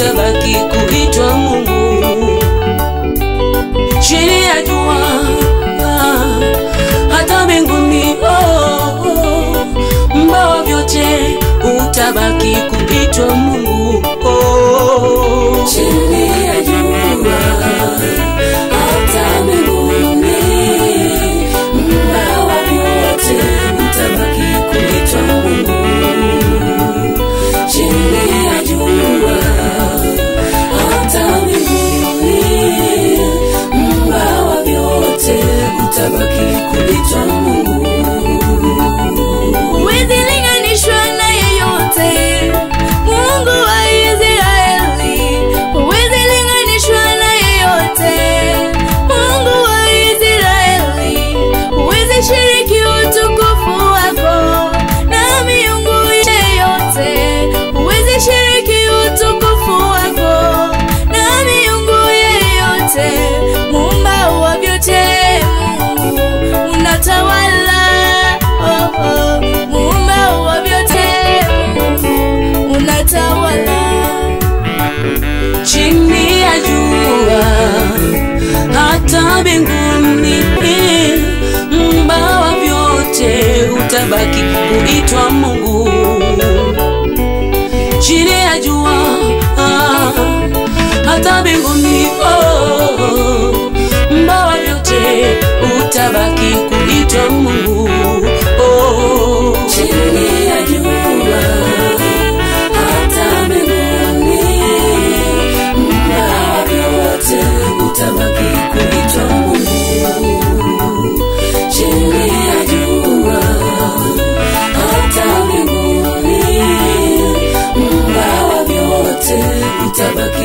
utabaki kuitwa Mungu. Chini ya jua hata mbinguni, mbawa vyote utabaki kuitwa Mungu. Chini ya jua hata mbinguni, mbawa vyote utabaki kuitwa Mungu. Chini ya jua hata mbinguni, mbawa vyote utabaki kuitwa Mungu. Huwezi linganishwa na yeyote, Mungu wa Israeli. Huwezi linganishwa na yeyote, Mungu wa Israeli. Huwezi shiriki utukufu wako na miungu yeyote. Huwezi shiriki utukufu wako na miungu yeyote. Muumba wa vyote, Mungu unatawala. Muumba wa vyote, Mungu unatawala. Chini ya jua hata mbinguni, mbawa vyote utabaki kuitwa Mungu. Chini ya jua hata mbinguni, mbawa vyote utabaki kuitwa Mungu. Chini ya jua hata mbinguni, mbawa vyote utabaki kuitwa Mungu. Chini ya jua hata mbinguni, mbawa vyote utabaki